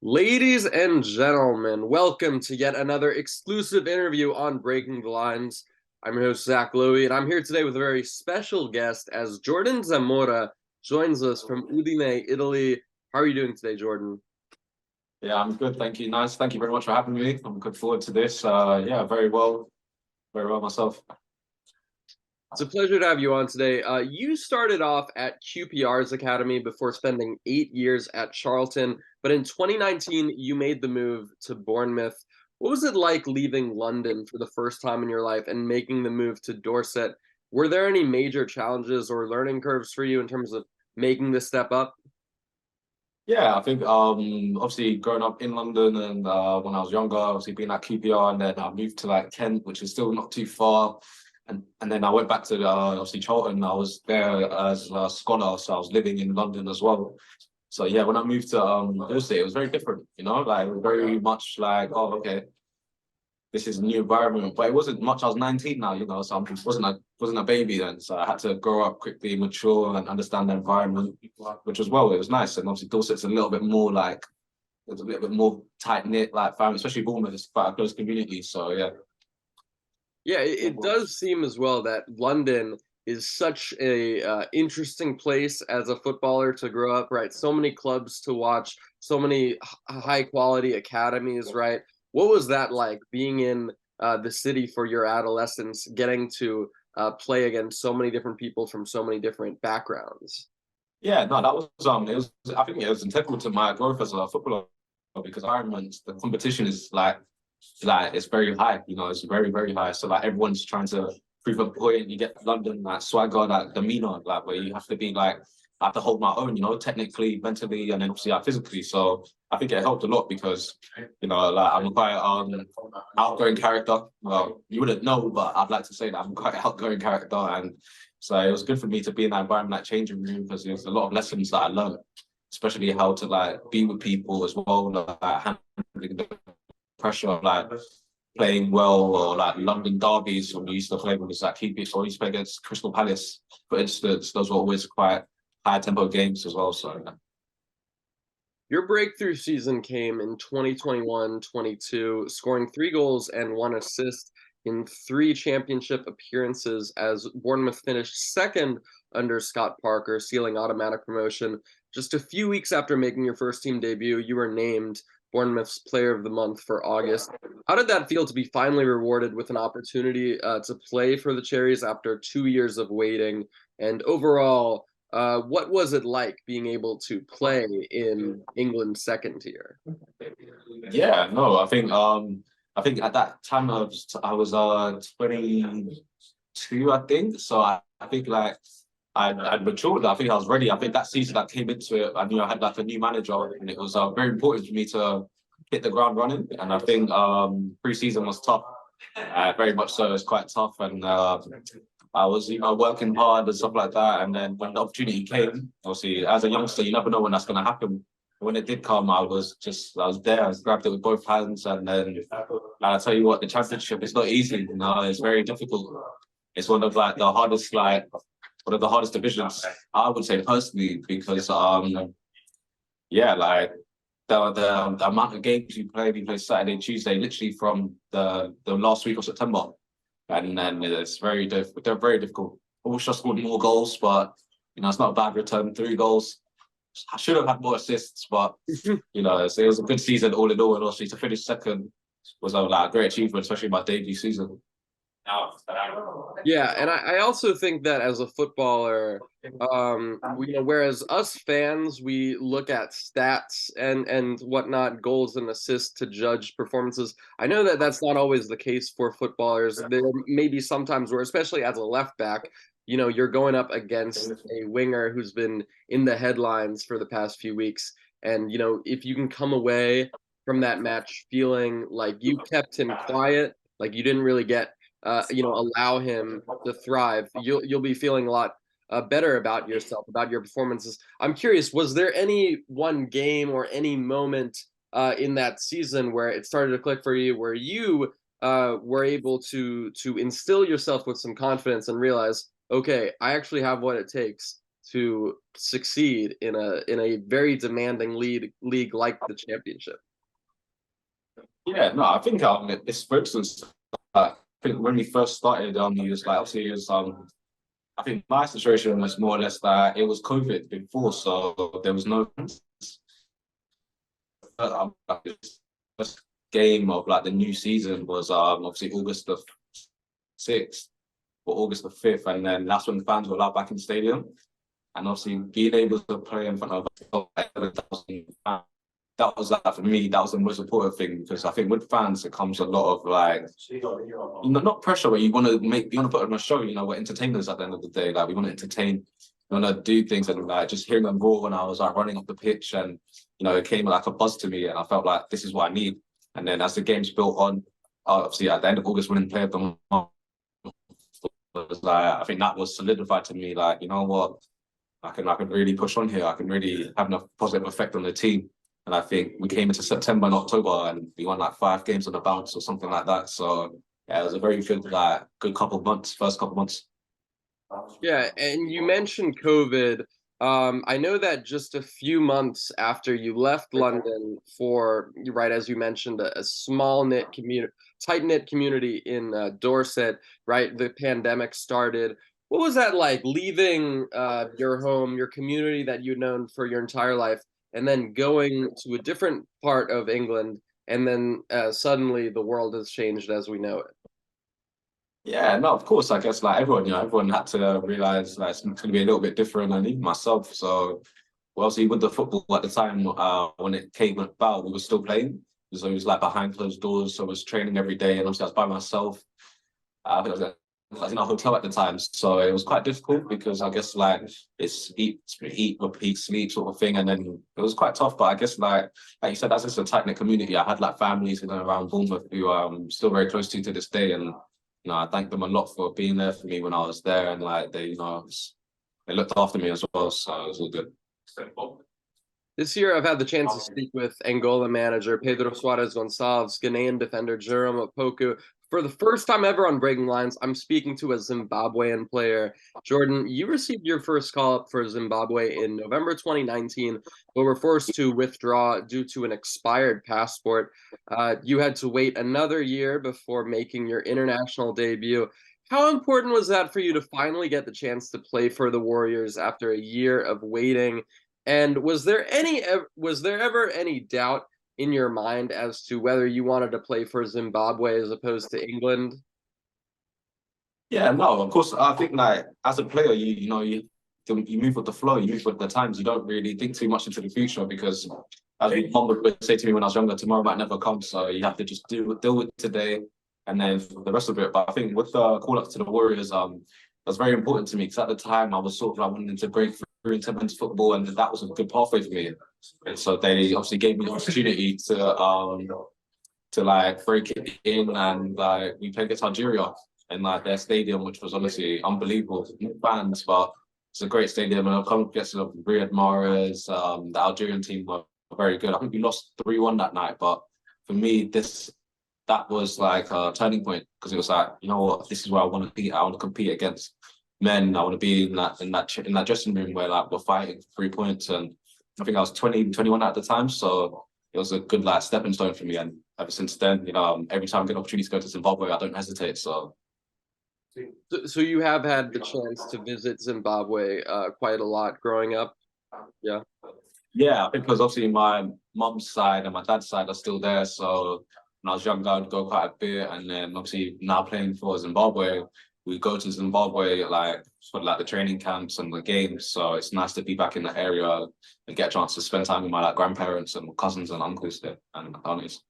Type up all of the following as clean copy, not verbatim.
Ladies and gentlemen, welcome to yet another exclusive interview on Breaking the Lines. I'm your host, Zach Lowy, and I'm here today with a very special guest as Jordan Zemura joins us from Udine, Italy. How are you doing today, Jordan? Yeah, I'm good. Thank you. Nice. Thank you very much for having me. I'm looking forward to this. Yeah, very well myself. It's a pleasure to have you on today. You started off at QPR's academy before spending 8 years at Charlton, but in 2019, you made the move to Bournemouth. What was it like leaving London for the first time in your life and making the move to Dorset? Were there any major challenges or learning curves for you in terms of making the step up? Yeah, I think obviously growing up in London and when I was younger, obviously being at QPR and then I moved to like Kent, which is still not too far. And then I went back to obviously Charlton. I was there as a scholar, so I was living in London as well. So yeah, when I moved to Dorset, it was very different, like very much like, oh, okay, this is a new environment. But it wasn't much. I was 19 now, so I wasn't a baby then. So I had to grow up quickly, mature, and understand the environment, which was well. It was nice, and obviously Dorset's a little bit more like it's a little bit more tight knit, like family, especially Bournemouth. It's quite a close community. So yeah. Yeah, it does seem as well that London is such a interesting place as a footballer to grow up, right? So many clubs to watch, so many high quality academies, right? What was that like being in the city for your adolescence, getting to play against so many different people from so many different backgrounds? Yeah, no, that was it was I think it was integral to my growth as a footballer because Ireland, the competition is like it's very high, it's very, very high. So like everyone's trying to prove a point. You get London like swagger, like demeanor, like where you have to be like I have to hold my own, technically, mentally, and then obviously like, physically. So I think it helped a lot because like I'm quite outgoing character. Well, you wouldn't know, but I'd like to say that I'm quite outgoing character, and so it was good for me to be in that environment, that changing room, because there's a lot of lessons that I learned, especially how to like be with people as well, like handling the pressure of like playing well or like London derbies when we used to play when it's like keep it or we used to play against Crystal Palace, for instance. Those were always quite high tempo games as well. So Your breakthrough season came in 2021-22, scoring 3 goals and 1 assist in 3 championship appearances as Bournemouth finished second under Scott Parker, sealing automatic promotion. Just a few weeks after making your first team debut, you were named Bournemouth's Player of the Month for August. How did that feel to be finally rewarded with an opportunity to play for the Cherries after 2 years of waiting? And overall, what was it like being able to play in England's second tier? yeah, no, I think at that time I was 22, I think. So I think like I'd matured. I think I was ready. I think that season I came into it, I knew I had like a new manager, and it was very important for me to hit the ground running. And I think pre-season was tough, very much so. It's quite tough, and I was working hard and stuff like that. And then when the opportunity came, obviously as a youngster, you never know when that's going to happen. When it did come, I was there. I grabbed it with both hands, and then and I tell you what, the championship is not easy. It's very difficult. It's one of the hardest divisions, I would say personally, because yeah, like the amount of games we play Saturday, Tuesday, literally from the last week of September, and then they're very difficult. I wish I scored more goals, but it's not a bad return. 3 goals. I should have had more assists, but it was a good season all in all, and also to finish second was like a great achievement, especially my debut season. Yeah, and I also think that as a footballer, whereas us fans, we look at stats and whatnot, goals and assists to judge performances. I know that that's not always the case for footballers. There may be sometimes where, especially as a left back, you're going up against a winger who's been in the headlines for the past few weeks, and if you can come away from that match feeling like you kept him quiet, like you didn't really get allow him to thrive, you'll be feeling a lot better about yourself, about your performances. I'm curious, was there any one game or any moment in that season where it started to click for you, where you were able to instill yourself with some confidence and realize, okay, I actually have what it takes to succeed in a very demanding league like the championship? Yeah, no, I think it's for instance, I think when we first started, he was like obviously he was I think my situation was more or less that it was COVID before, so there was no first game of like the new season was obviously August the 6th or August the 5th, and then that's when fans were allowed back in the stadium. And obviously being able to play in front of like 11,000 fans, that was like for me, that was the most important thing because I think with fans it comes a lot of like not pressure, but you want to put on a show. You know, we're entertainers at the end of the day. Like we want to entertain, we want to do things, and like just hearing them roar when I was like running up the pitch, and you know, it came like a buzz to me, and I felt like this is what I need. And then as the games built on, obviously at the end of August, winning Player of the Month was like I think that was solidified to me. Like you know what, I can really push on here. I can really have a positive effect on the team. And I think we came into September and October and we won like 5 games on the bounce or something like that. So yeah, it was a very good good couple of months, first couple of months. Yeah, and you mentioned COVID. I know that just a few months after you left London for, right as you mentioned, a small knit community, tight knit community in Dorset, right? The pandemic started. What was that like leaving your home, your community that you'd known for your entire life, and then going to a different part of England, and then suddenly the world has changed as we know it? Yeah, no, of course, I guess like everyone, you know, everyone had to realize like it's going to be a little bit different and even myself. So well, obviously with the football at the time, when it came about, we were still playing. So it was like behind closed doors. So I was training every day and obviously I was by myself. I was in a hotel at the time, so it was quite difficult because I guess like it's eat, repeat, sleep sort of thing, and then it was quite tough. But I guess like you said, that's just a tight knit community. I had like families you know around Bournemouth who I'm still very close to this day, and you know I thank them a lot for being there for me when I was there, and like they you know they looked after me as well, so it was all good. This year, I've had the chance to speak with Angola manager Pedro Soares Gonçalves, Ghanaian defender Jerome Opoku. For the first time ever on Breaking Lines, I'm speaking to a Zimbabwean player. Jordan, you received your first call up for Zimbabwe in November 2019, but were forced to withdraw due to an expired passport. You had to wait another year before making your international debut. How important was that for you to finally get the chance to play for the Warriors after a year of waiting? And was there ever any doubt in your mind as to whether you wanted to play for Zimbabwe as opposed to England? Yeah, no, of course. I think like as a player, you know you move with the flow, you move with the times. You don't really think too much into the future because, as my mom would say to me when I was younger, tomorrow might never come. So you have to just deal with today, and then for the rest of it. But I think with the call up to the Warriors, that's very important to me because at the time I was sort of like wanting to break through into men's football, and that was a good pathway for me. And so they obviously gave me the opportunity to like break it in, and like we played against Algeria in like their stadium, which was honestly unbelievable. No fans, but it's a great stadium. And I'll come against Riyad Mahrez. The Algerian team were very good. I think we lost 3-1 that night, but for me, that was like a turning point because it was like, you know what, this is where I want to be. I want to compete against men. I want to be in that dressing room where like we're fighting for 3 points. And I think I was 20, 21 at the time, so it was a good like stepping stone for me. And ever since then, you know, every time I get an opportunity to go to Zimbabwe, I don't hesitate. So So you have had the chance to visit Zimbabwe quite a lot growing up. Yeah. yeah, because obviously my mum's side and my dad's side are still there. So when I was younger, I'd go quite a bit, and then obviously now playing for Zimbabwe, we go to Zimbabwe like for like the training camps and the games. So it's nice to be back in the area and get a chance to spend time with my like grandparents and cousins and uncles there and aunties.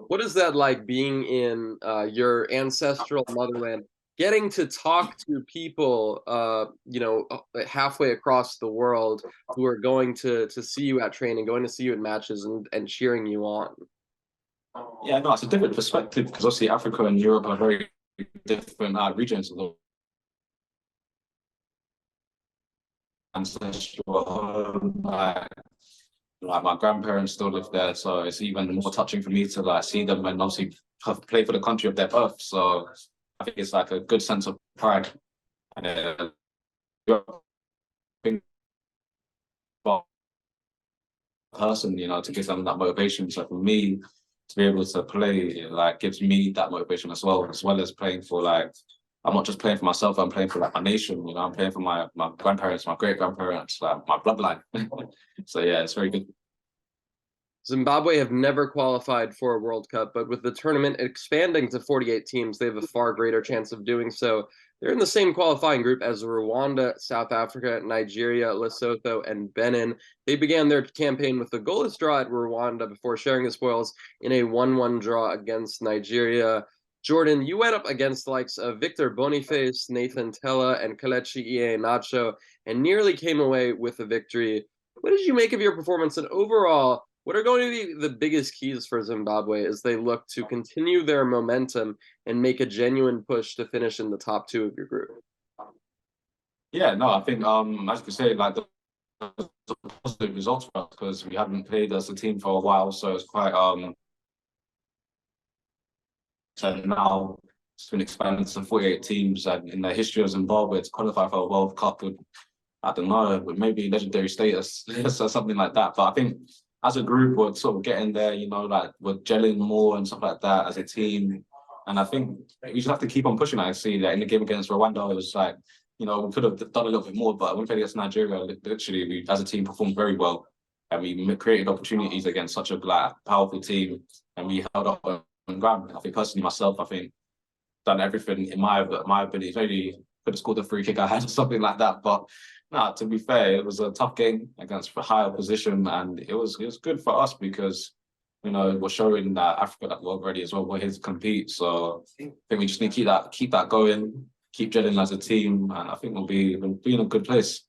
What is that like being in your ancestral motherland, getting to talk to people, halfway across the world who are going to see you at training, going to see you at matches, and cheering you on? Yeah, no, it's a different perspective because obviously Africa and Europe are very different regions of the ancestral home. Like my grandparents still live there, so it's even more touching for me to like see them and obviously play for the country of their birth. So I think it's like a good sense of pride. And person, to give them that motivation. So for me to be able to play, like gives me that motivation as well as playing for like I'm not just playing for myself, I'm playing for like my nation, I'm playing for my grandparents, my great grandparents, like my bloodline. So yeah, it's very good. Zimbabwe have never qualified for a World Cup, but with the tournament expanding to 48 teams, they have a far greater chance of doing so. They're in the same qualifying group as Rwanda, South Africa, Nigeria, Lesotho, and Benin. They began their campaign with a goalless draw at Rwanda before sharing the spoils in a 1-1 draw against Nigeria. Jordan, you went up against the likes of Victor Boniface, Nathan Tella, and Kelechi Iheanacho, and nearly came away with a victory. What did you make of your performance? And overall, what are going to be the biggest keys for Zimbabwe as they look to continue their momentum and make a genuine push to finish in the top two of your group? Yeah, no, I think as you say, like the positive results for us because we haven't played as a team for a while, so it's quite so now it's been expanded to 48 teams, and in the history of Zimbabwe to qualify for a World Cup would, I don't know, with maybe legendary status or something like that. But I think as a group, we're sort of getting there, like we're gelling more and stuff like that as a team. And I think we just have to keep on pushing. I see that in the game against Rwanda, it was like, we could have done a little bit more, but when we played against Nigeria, literally, we as a team performed very well. And we created opportunities against such a powerful team, and we held up on ground. I think personally, myself, I think done everything in my ability. Maybe could have scored a free kick I had or something like that, but no, to be fair, it was a tough game against a high opposition, and it was good for us because we're showing that Africa that we're ready as well. We're here to compete, so I think we just need to keep that going, keep gelling as a team, and I think we'll be in a good place.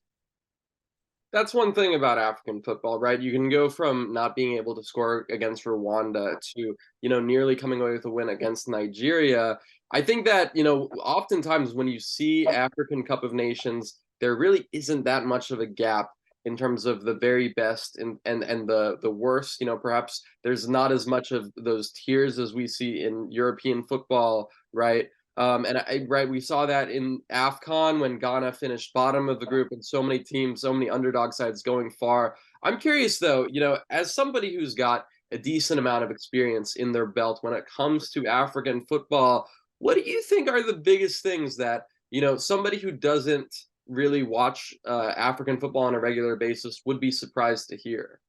That's one thing about African football, right? You can go from not being able to score against Rwanda to, nearly coming away with a win against Nigeria. I think that, oftentimes when you see African Cup of Nations, there really isn't that much of a gap in terms of the very best and the worst. Perhaps there's not as much of those tiers as we see in European football, right? Right, we saw that in AFCON when Ghana finished bottom of the group and so many teams, so many underdog sides going far. I'm curious though, as somebody who's got a decent amount of experience in their belt when it comes to African football, what do you think are the biggest things that, somebody who doesn't really watch African football on a regular basis would be surprised to hear?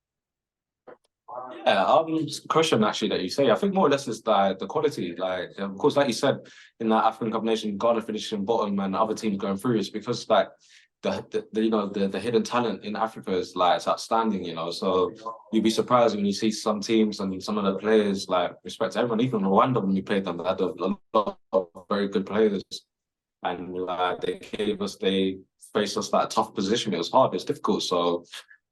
Yeah, question actually that you say. I think more or less is the quality. Like, of course, like you said, in that African Cup nation, Ghana finishing bottom and other teams going through is because like the hidden talent in Africa is like it's outstanding. So you'd be surprised when you see some teams and some of the players like respect everyone. Even Rwanda when we played them, they had a lot of very good players, and they faced us that tough position. It was hard. It's difficult. So.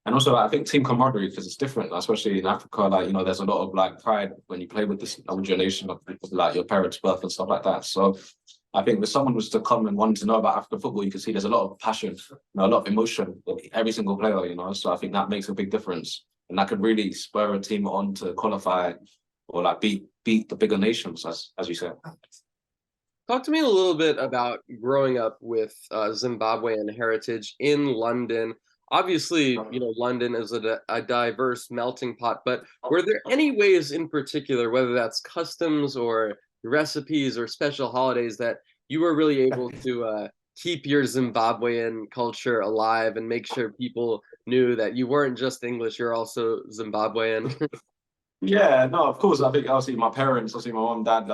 And also, I think team camaraderie because it's different, especially in Africa. Like there's a lot of like pride when you play with this older generation of like your parents' birth and stuff like that. So, I think if someone was to come and want to know about African football, you can see there's a lot of passion, a lot of emotion in every single player. So I think that makes a big difference, and that could really spur a team on to qualify or like beat the bigger nations, as you said. Talk to me a little bit about growing up with Zimbabwean heritage in London. Obviously, London is a diverse melting pot, but were there any ways in particular, whether that's customs or recipes or special holidays, that you were really able to keep your Zimbabwean culture alive and make sure people knew that you weren't just English, you're also Zimbabwean? Yeah, no, of course. I think obviously my parents, obviously my mom, dad,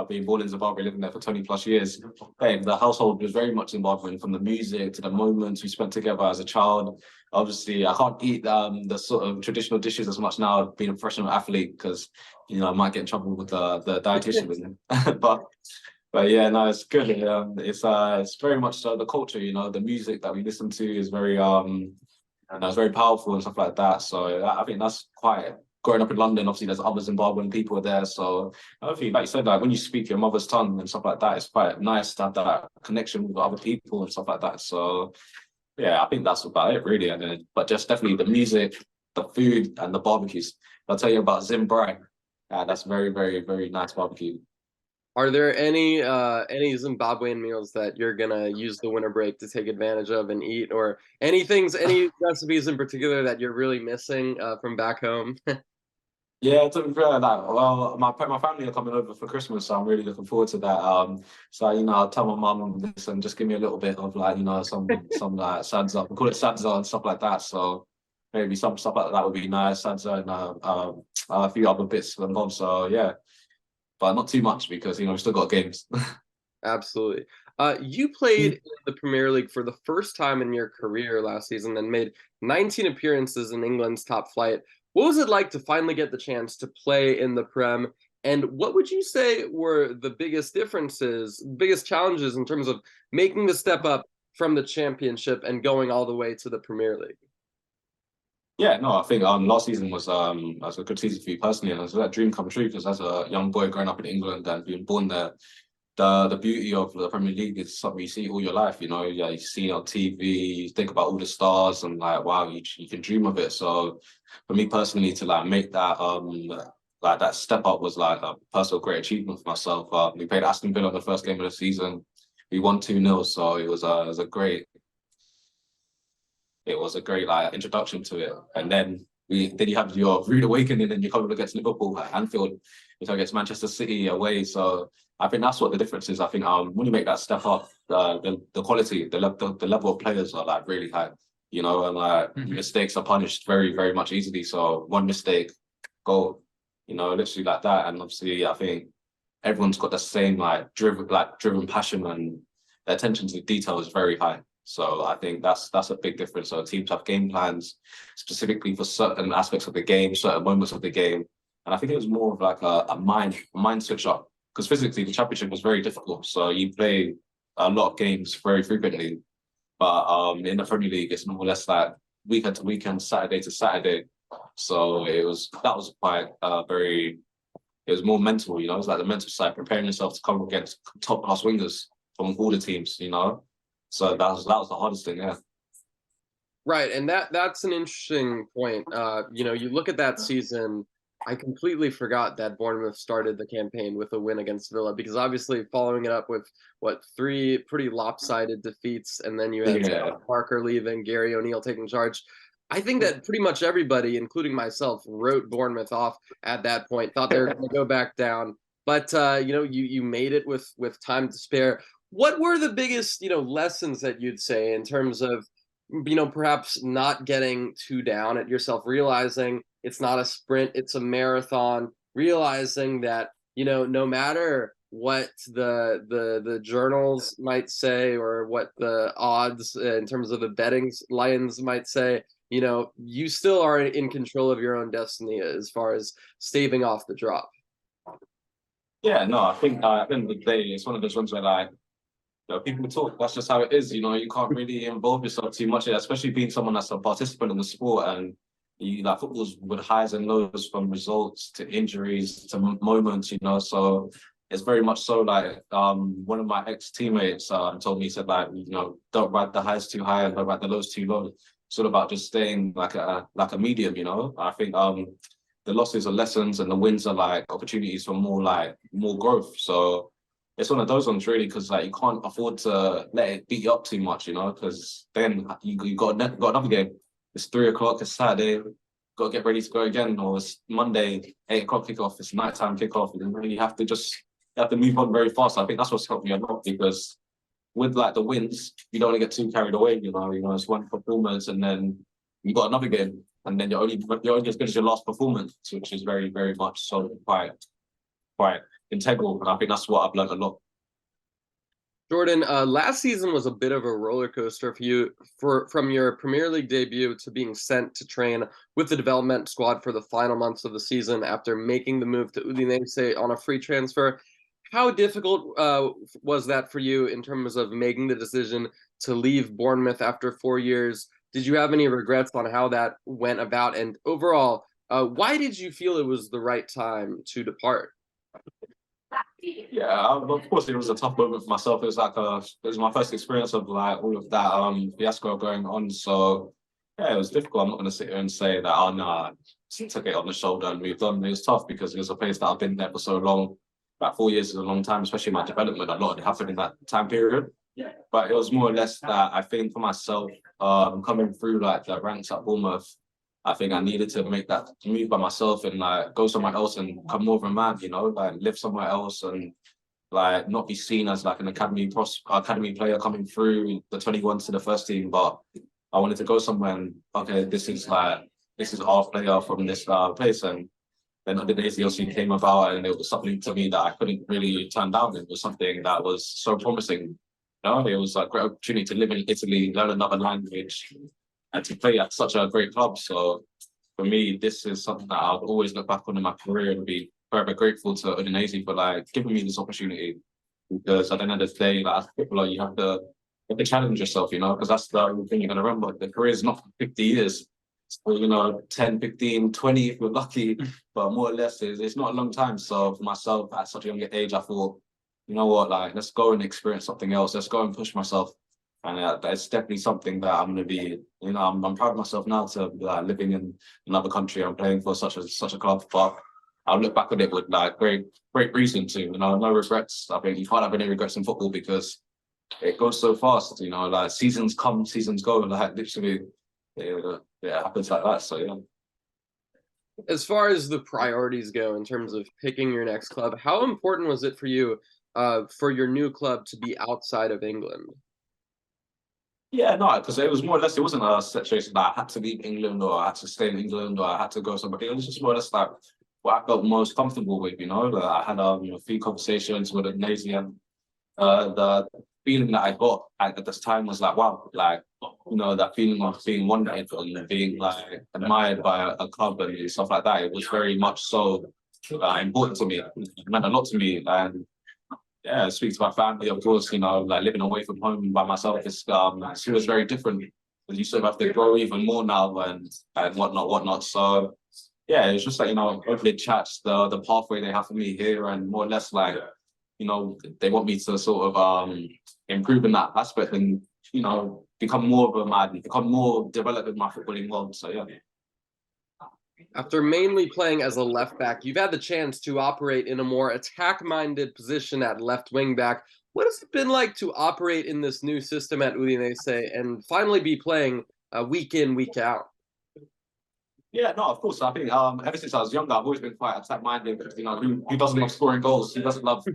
being born in Zimbabwe, living there for 20 plus years. Hey, the household was very much Zimbabwean, from the music to the moments we spent together as a child. Obviously, I can't eat the sort of traditional dishes as much now, being a professional athlete, because I might get in trouble with the dietitian. But yeah, no, it's good. It's very much the culture. The music that we listen to is very and it's very powerful and stuff like that. So I think that's quite growing up in London. Obviously, there's other Zimbabwean people there. So I think, like you said, like when you speak your mother's tongue and stuff like that, it's quite nice to have that connection with other people and stuff like that. So yeah, I think that's about it really. But just definitely the music, the food, and the barbecues. I'll tell you about Zimbabwe. That's very, very, very nice barbecue. Are there any Zimbabwean meals that you're gonna use the winter break to take advantage of and eat, or any recipes in particular that you're really missing from back home? Yeah, to be fair, like, well, my family are coming over for Christmas, so I'm really looking forward to that. So I'll tell my mum, listen, just give me a little bit of like, some like sadza, we call it sadza and stuff like that. So maybe some stuff like that would be nice, sadza and a few other bits and bobs. So yeah, but not too much because we still got games. Absolutely. You played in the Premier League for the first time in your career last season and made 19 appearances in England's top flight. What was it like to finally get the chance to play in the Prem? And what would you say were the biggest differences, biggest challenges in terms of making the step up from the Championship and going all the way to the Premier League? Yeah, no, I think last season was a good season for you personally, and it was that dream come true because as a young boy growing up in England and being born there, the beauty of the Premier League is something you see all your life. Yeah, you see it on TV, you think about all the stars, and like wow, you can dream of it. So for me personally, to like make that like that step up was like a personal great achievement for myself. We played Aston Villa the first game of the season. We won 2-0, so it was a great like introduction to it. And then you have your rude awakening and you come up against Liverpool at Anfield, against Manchester City away. So I think that's what the difference is. I think when you make that step up, the quality, the level of players are like really high. And like mistakes are punished very, very much easily. So one mistake, goal, literally like that. And obviously I think everyone's got the same like driven passion, and the attention to detail is very high. So I think that's a big difference. So teams have game plans specifically for certain aspects of the game, certain moments of the game. And I think it was more of like a mind switch up. Because physically the championship was very difficult. So you play a lot of games very frequently. But in the Premier League it's more or less like weekend to weekend, Saturday to Saturday. So that was quite very it was more mental, it was like the mental side, preparing yourself to come against top class wingers from all the teams. So that was the hardest thing, yeah. Right, and that's an interesting point. You look at that season. I completely forgot that Bournemouth started the campaign with a win against Villa because obviously following it up with three pretty lopsided defeats, and then you had Yeah. Scott Parker leaving, Gary O'Neill taking charge. I think that pretty much everybody, including myself, wrote Bournemouth off at that point. Thought they were going to go back down, but you made it with time to spare. What were the biggest lessons that you'd say in terms of perhaps not getting too down at yourself, realizing it's not a sprint, it's a marathon, realizing that, no matter what the journals might say or what the odds in terms of the betting lines might say, you still are in control of your own destiny as far as staving off the drop. Yeah, no, I think at the end of the day, it's one of those ones where like people talk. That's just how it is. You can't really involve yourself too much, especially being someone that's a participant in the sport. And like football's with highs and lows, from results to injuries to moments. So it's very much so like one of my ex teammates told me, he said like don't ride the highs too high and don't ride the lows too low. It's all about just staying like a medium. I think the losses are lessons and the wins are like opportunities for more growth. So it's one of those ones really, because like you can't afford to let it beat you up too much, because then you got another game. It's 3 o'clock. It's Saturday. Got to get ready to go again, or it's Monday 8 o'clock kickoff. It's nighttime kickoff, and then really you have to move on very fast. I think that's what's helped me a lot, because with like the wins, you don't want to get too carried away. It's one performance, and then you got another game, and then you're only as good as your last performance, which is very, very much so quite integral. And I think that's what I've learned a lot. Jordan, last season was a bit of a roller coaster for you, from your Premier League debut to being sent to train with the development squad for the final months of the season after making the move to Udinese on a free transfer. How difficult was that for you in terms of making the decision to leave Bournemouth after 4 years? Did you have any regrets on how that went about? And overall, why did you feel it was the right time to depart? Yeah, of course it was a tough moment for myself. It was my first experience of like all of that fiasco going on. So yeah, it was difficult. I'm not going to sit here and say that oh no, I took it on the shoulder and moved on. It was tough because it was a place that I've been there for so long. about 4 years is a long time, especially my development. A lot happened in that time period. But it was more or less that I think for myself, coming through like the ranks at Bournemouth, I think I needed to make that move by myself and like go somewhere else and become more of a man, you know, like live somewhere else and like not be seen as like an academy player coming through the 21s to the first team, but I wanted to go somewhere and okay, this is our player from this place, and then Udinese obviously came about, and it was something to me that I couldn't really turn down. It was something that was so promising. You know, it was a great opportunity to live in Italy, learn another language, and to play at such a great club. So for me, this is something that I'll always look back on in my career and be forever grateful to Udinese for like giving me this opportunity. Because at the end of the day, like as a footballer, you have to challenge yourself, you know, because that's the only thing you're gonna remember. The career is not 50 years. So, you know, 10, 15, 20 if we're lucky, but more or less it's not a long time. So for myself at such a young age, I thought, you know what, like let's go and experience something else. Let's go and push myself. And that's definitely something that I'm going to be, you know, I'm proud of myself now to be living in another country. I'm playing for such a club, but I'll look back on it with like great reason to, you know, no regrets. I think you can't have any regrets in football because it goes so fast, you know, like seasons come, seasons go, like literally, it happens like that. So yeah. As far as the priorities go in terms of picking your next club, how important was it for you for your new club to be outside of England? Yeah, no, because it was more or less, it wasn't a situation that I had to leave England or I had to stay in England or I had to go somewhere. It was just more or less like what I felt most comfortable with, you know. Like, I had a few conversations with Udinese and the feeling that I got at this time was like, wow, like, you know, that feeling of being wanted and being like admired by a club and stuff like that. It was very much so important to me. It meant a lot to me. And yeah, speak to my family, of course, you know, like living away from home by myself it was very different. Because you sort of have to grow even more now and whatnot. So yeah, it's just like, you know, opening chats, the pathway they have for me here and more or less like, you know, they want me to sort of improve in that aspect and, you know, become more of a man, become more developed in my footballing world. So yeah. After mainly playing as a left back, you've had the chance to operate in a more attack-minded position at left wing back. What has it been like to operate in this new system at Udinese and finally be playing week in, week out? Yeah, no, of course. I think ever since I was younger, I've always been quite attack-minded. You know, who doesn't love scoring goals? Who doesn't love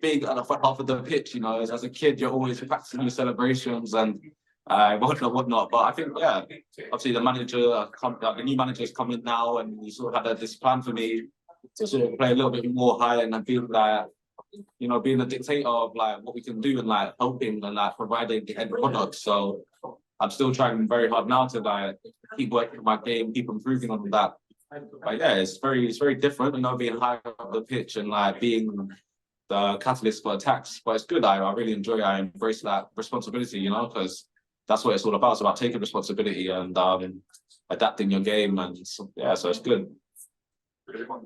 being at the front half of the pitch? You know, as a kid, you're always practicing your celebrations and whatnot. But I think, yeah, obviously the new manager's come in now, and he sort of had this plan for me to sort of play a little bit more high and I feel like, you know, being a dictator of like what we can do and like helping and like providing the end product. So I'm still trying very hard now to like keep working my game, keep improving on that. But yeah, it's very different, you know, being high up the pitch and like being the catalyst for attacks. But it's good. I really enjoy it. I embrace that responsibility, you know, because that's what it's all about. It's about taking responsibility and adapting your game. And so, yeah, so it's good.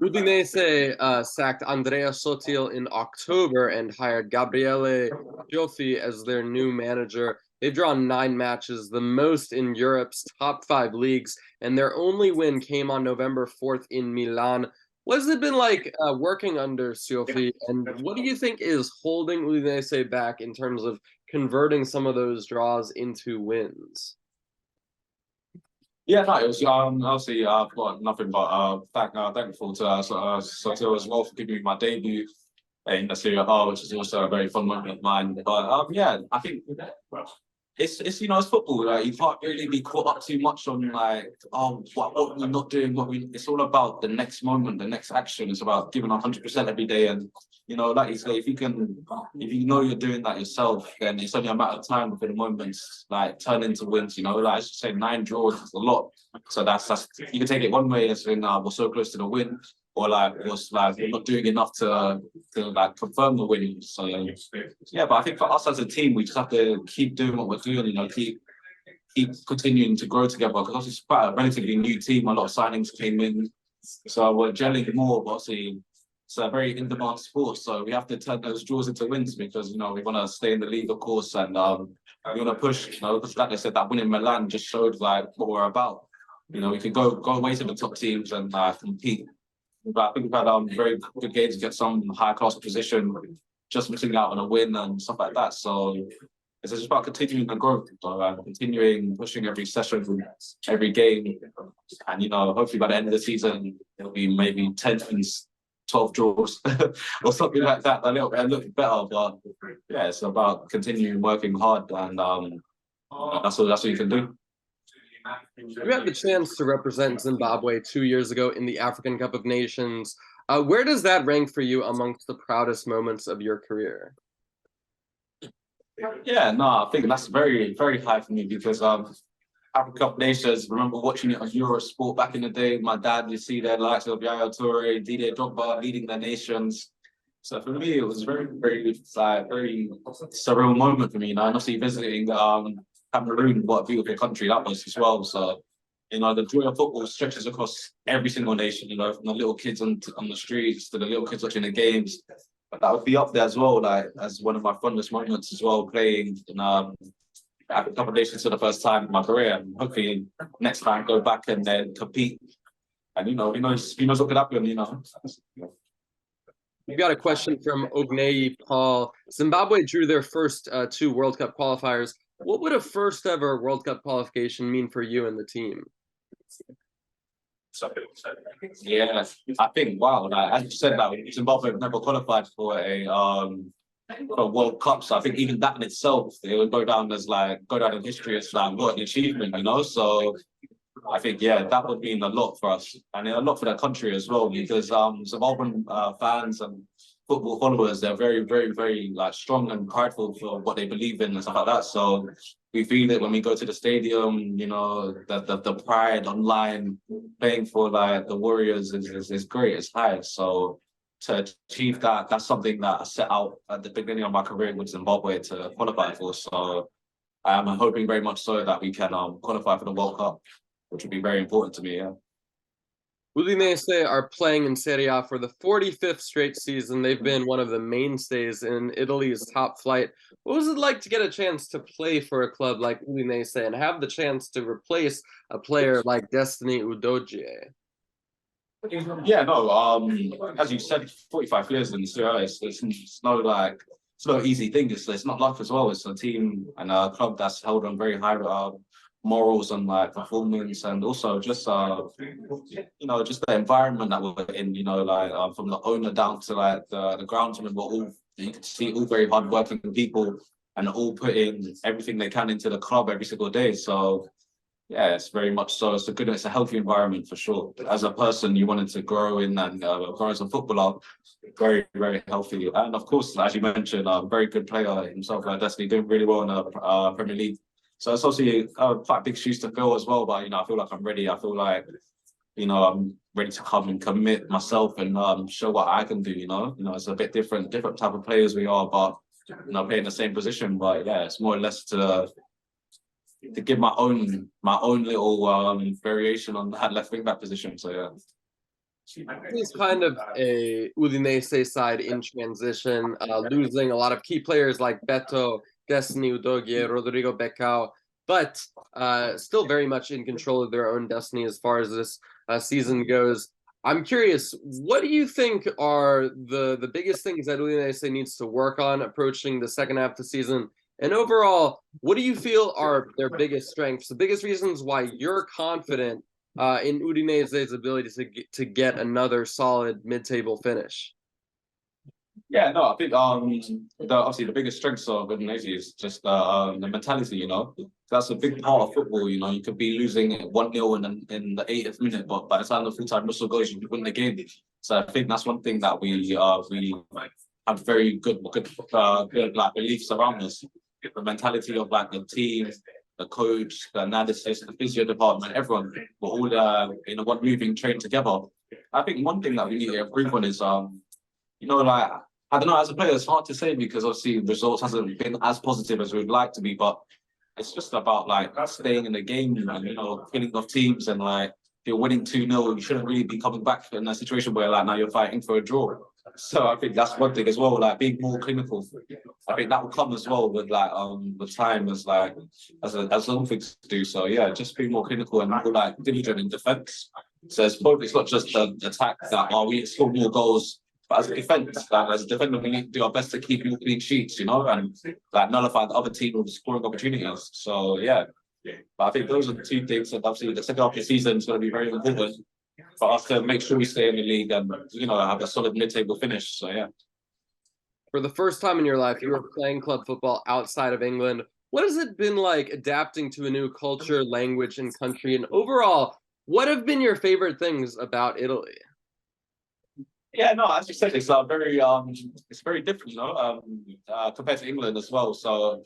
Udinese sacked Andrea Sotil in October and hired Gabriele Giofi as their new manager. They've drawn 9 matches, the most in Europe's top 5 leagues, and their only win came on November 4th in Milan. What has it been like working under Giofi, and what do you think is holding Udinese back in terms of converting some of those draws into wins? Yeah, no, it was obviously I've got nothing but thankful to Sotil as well for giving me my debut in the Serie A, which is also a very fun moment of mine. But yeah, I think it's you know, it's football. Like you can't really be caught up too much on like, oh, what we're not doing, what we. It's all about the next moment, the next action. It's about giving 100% every day. And you know, like you say, if you know you're doing that yourself, then it's only a matter of time for the moments like turn into wins. You know, like I should say, 9 draws is a lot. So that's you can take it one way as in we're so close to the win, or like was like we're not doing enough to like confirm the win. So yeah, but I think for us as a team, we just have to keep doing what we're doing. You know, keep continuing to grow together because it's quite a relatively new team. A lot of signings came in, so we're gelling more. But obviously, it's a very in-demand sport, so we have to turn those draws into wins because you know we want to stay in the league, of course, and we want to push. You know, because like I said, that win in Milan just showed like what we're about. You know, we could go away to the top teams and compete. but I think we've had very good games against some high class opposition, just missing out on a win and stuff like that. So it's just about continuing the growth, continuing pushing every session, every game, and hopefully by the end of the season it'll be maybe 10 wins, 12 draws, or something like that. A little better, but yeah, it's about continuing working hard, and that's all you can do. You had the chance to represent Zimbabwe 2 years ago in the African Cup of Nations. Where does that rank for you amongst the proudest moments of your career? Yeah, no, I think that's very, very high for me because African Cup of Nations, I remember watching it on Eurosport back in the day. My dad, you see the likes of Yaya Toure, Didier Drogba leading the nations. So for me, it was very, very, very surreal moment for me. And obviously visiting Cameroon, what a beautiful country that was as well. So, the joy of football stretches across every single nation, from the little kids on the streets to the little kids watching the games. But that would be up there as well, like as one of my fondest moments as well, playing in African Cup of Nations for the first time in my career. And hopefully next time go back and then compete. And who knows what could happen, We've got a question from Ognei Paul. Zimbabwe drew their first two World Cup qualifiers. What would a first ever World Cup qualification mean for you and the team? Yeah, I think wow, as you said, that Zimbabwe have never qualified for a World Cup, so I think even that in itself it would go down in history as what an achievement, So I think that would mean a lot for us and a lot for the country as well, because Zimbabwean fans and football followers, they're very, very, very strong and prideful for what they believe in and stuff like that. So we feel it when we go to the stadium, the pride online playing for the Warriors is great, it's high. So to achieve that, that's something that I set out at the beginning of my career with Zimbabwe to qualify for. So I am hoping very much so that we can qualify for the World Cup, which would be very important to me, yeah. Udinese are playing in Serie A for the 45th straight season. They've been one of the mainstays in Italy's top flight. What was it like to get a chance to play for a club like Udinese and have the chance to replace a player like Destiny Udogie? Yeah, no, as you said, 45 years in Serie A, it's no easy thing. It's not luck as well. It's a team and a club that's held on very high morals and performance, and also just just the environment that we're in, from the owner down to the groundsmen, you can see all very hardworking people and all putting everything they can into the club every single day. So yeah, it's very much so. It's a healthy environment for sure. As a person, you wanted to grow in and grow as a footballer, very, very healthy. And of course, as you mentioned, a very good player himself, Destiny, doing really well in the Premier League. So it's obviously quite big shoes to fill as well. But I feel like I'm ready. I feel like I'm ready to come and commit myself and show what I can do. It's a bit different type of players we are, but playing the same position. But yeah, it's more or less to give my own little variation on that left wing back position. So yeah. It's kind of a Udinese side in transition, losing a lot of key players like Beto, Destiny Udogie, Rodrigo Becao, but still very much in control of their own destiny as far as this season goes. I'm curious, what do you think are the biggest things that Udinese needs to work on approaching the second half of the season? And overall, what do you feel are their biggest strengths, the biggest reasons why you're confident in Udinese's ability to get another solid mid-table finish? Yeah, no, I think obviously the biggest strengths of Udinese is just the mentality. That's a big part of football. You could be losing 1-0 in the 80th minute, but by the time the full-time whistle goes, you win the game. So I think that's one thing that we have very good beliefs around us. The mentality of the team, the coach, the analysis, the physio department, everyone, we're all in a one moving train together. I think one thing that we need to improve on is I don't know, as a player, it's hard to say because obviously results hasn't been as positive as we'd like to be, but it's just about staying in the game and winning off teams, and if you're winning 2-0, you shouldn't really be coming back in a situation where now you're fighting for a draw. So I think that's one thing as well, being more clinical. I think that will come as well with time as little things to do. So yeah, just being more clinical and more diligent in defence. So it's not just the attack that we score more goals, but as a defense, as a defender, we need to do our best to keep more clean sheets, and like nullify the other team with scoring opportunities. So yeah, but I think those are the two things. And obviously, the second half of the season is going to be very important for us to make sure we stay in the league and have a solid mid-table finish. So yeah. For the first time in your life, you were playing club football outside of England. What has it been like adapting to a new culture, language, and country? And overall, what have been your favorite things about Italy? Yeah, no, as you said, it's very different, compared to England as well. So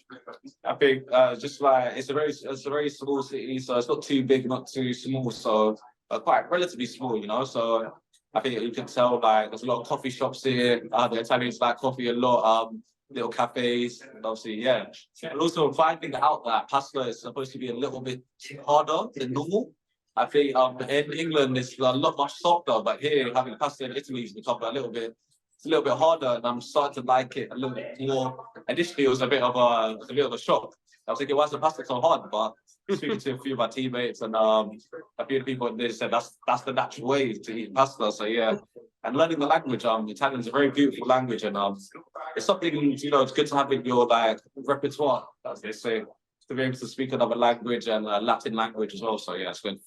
I think just like it's a very small city, so it's not too big, not too small, so quite relatively small. So I think you can tell like there's a lot of coffee shops here. The Italians like coffee a lot. Little cafes, and obviously, yeah. And also finding out that pasta is supposed to be a little bit harder than normal. I think in England it's a lot much softer, but here having pasta in Italy has become it's a little bit harder, and I'm starting to like it a little bit more. Initially, it was a bit of a shock. I was thinking, why is the pasta so hard? But speaking to a few of my teammates and a few people, they said that's the natural way to eat pasta. So yeah, and learning the language. Italian is a very beautiful language, and it's something it's good to have in your like repertoire, as they say, to be able to speak another language and Latin language as well. So yeah, it's good.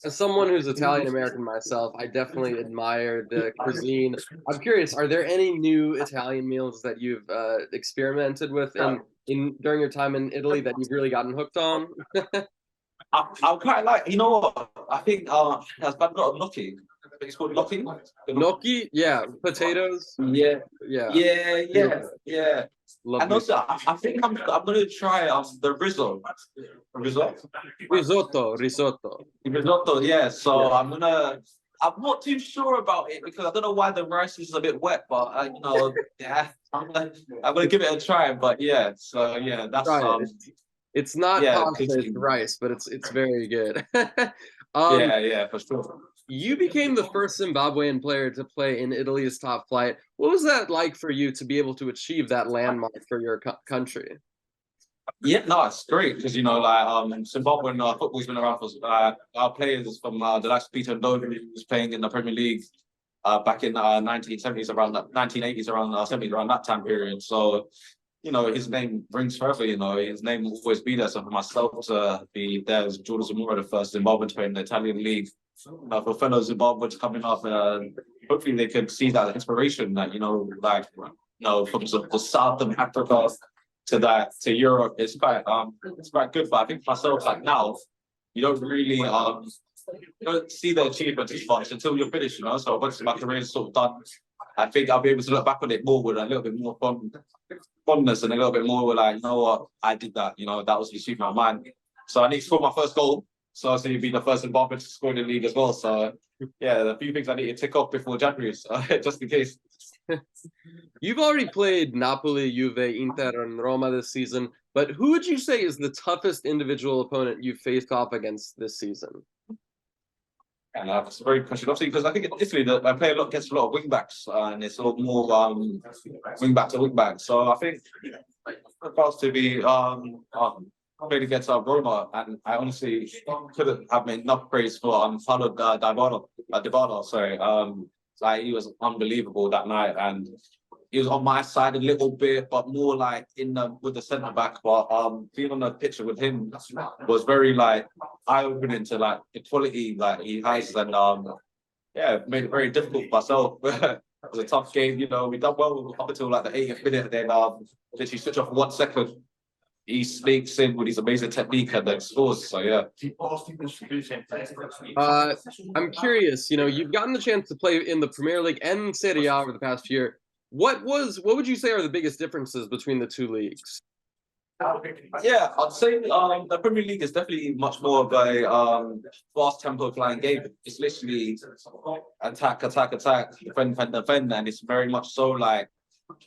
As someone who's Italian American myself, I definitely admire the cuisine. I'm curious, are there any new Italian meals that you've experimented with in during your time in Italy that you've really gotten hooked on? I quite like, what? I think has got a gnocchi. I think it's called gnocchi. Gnocchi, yeah, potatoes. Yeah, Yeah, yeah. lovely. And also, I think I'm gonna try the risotto. Risotto, yeah. So yeah. I'm not too sure about it because I don't know why the rice is a bit wet, but yeah, I'm gonna give it a try. But yeah, so yeah, that's It's not yeah, pasta, it's rice, but it's very good. yeah, for sure. You became the first Zimbabwean player to play in Italy's top flight. What was that like for you to be able to achieve that landmark for your country? Yeah, no, it's great because Zimbabwean football's been around for our players from the likes of Peter Lowy, who was playing in the Premier League back in 1970s, around the 1980s, around 70s, around that time period. So his name rings forever. His name will always be there. So for myself to be there as Jordan Zemura, the first Zimbabwean to play in the Italian league, for fellow Zimbabweans coming up, hopefully they could see that inspiration that from the south of Africa to Europe, it's quite good. But I think for myself, like now, you don't really you don't see the achievement as much until you're finished. So once my career is sort of done, I think I'll be able to look back on it more with a little bit more fondness and a little bit more like, you know what, I did that. That was the achievement of mine. So I need to score my first goal. So I be the first Zimbabwean to score in the league as well. So yeah, a few things I need to tick off before January, so, just in case. You've already played Napoli, Juve, Inter, and Roma this season, but who would you say is the toughest individual opponent you've faced off against this season? And that's a very good question. Obviously, because I think in Italy, I play against a lot of wing backs, and it's a lot more wing back to wing back. So I think supposed to be played against Roma, and I honestly couldn't have enough praise for Paulo Dybala. Sorry, like he was unbelievable that night, and he was on my side a little bit, but more like with the centre back. But being on the picture with him was very like eye opening to like the quality like he has, and yeah, it made it very difficult for myself. It was a tough game, we done well up until like the 80th minute, then literally switch off for 1 second. He sneaks in with his amazing technique and then scores. So yeah. I'm curious. You've gotten the chance to play in the Premier League and Serie A over the past year. What would you say are the biggest differences between the two leagues? Yeah, I'd say the Premier League is definitely much more of a fast tempo flying game. It's literally attack, defend, and it's very much so like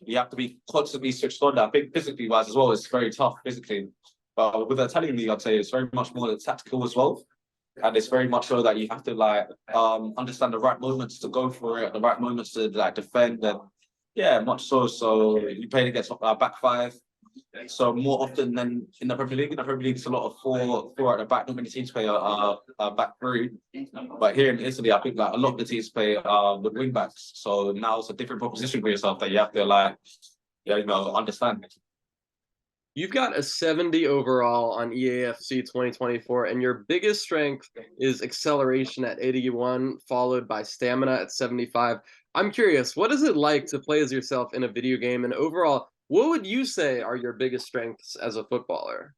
you have to be constantly switched on. I think physically wise as well, it's very tough physically. But with the Italian league, I'd say it's very much more tactical as well. And it's very much so that you have to like understand the right moments to go for it, the right moments to like defend, and yeah, much so. So you played against back five. So more often than in the Premier League, it's a lot of four at the back. Not many teams play back three, but here in Italy, I think like a lot of the teams play with wing backs. So now it's a different proposition for yourself that you have to like, yeah, you know, understand. You've got a 70 overall on EAFC 2024, and your biggest strength is acceleration at 81, followed by stamina at 75. I'm curious, what is it like to play as yourself in a video game? And overall, what would you say are your biggest strengths as a footballer?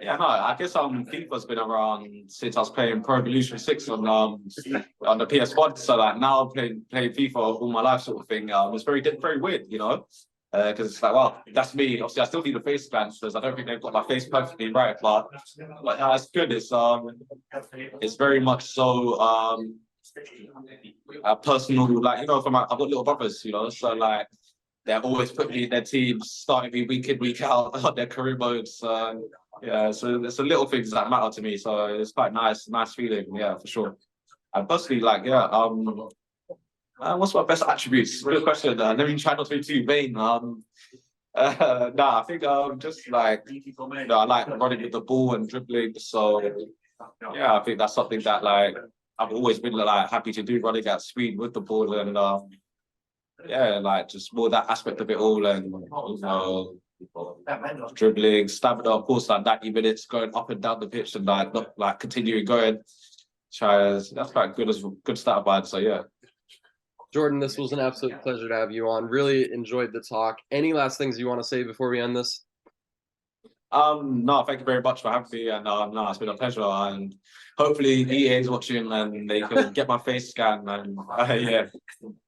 Yeah, no, I guess FIFA's been around since I was playing Pro Evolution 6 on the PS1. So like now I'm playing FIFA all my life sort of thing. It's very weird, you know. Because it's like, well, that's me. Obviously, I still need a face scan because I don't think they've got my face perfectly right. But no, it's good. It's very much so personal. Like you know, I've got little brothers, you know, so like they're always putting me in their teams, starting me week in week out on their career modes. Yeah, so there's some little things that matter to me. So it's quite nice feeling. Yeah, for sure. And personally, like, yeah, what's my best attributes? Good question. Let me try not to be too vain. I think just like I like running with the ball and dribbling. So yeah, I think that's something that like I've always been like happy to do, running at speed with the ball and yeah, like just more that aspect of it all and you know dribbling, stamina, of course, like 90 minutes going up and down the pitch and like not like continuing going. That's quite good start of mine. So yeah. Jordan, this was an absolute pleasure to have you on. Really enjoyed the talk. Any last things you want to say before we end this? No, thank you very much for having me, and no, it's been a pleasure. And hopefully, EA is watching, and they can get my face scan, and yeah.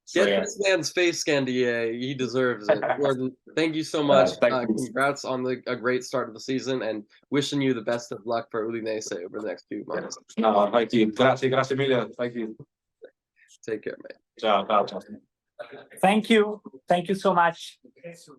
So, Get yeah. this man's face scanned, EA. He deserves it. Jordan, thank you so much. Thank you. Congrats on a great start of the season, and wishing you the best of luck for Udinese over the next few months. No, thank you. Grazie mille. Thank you. Take care, mate. Ciao, ciao. Thank you. Thank you so much.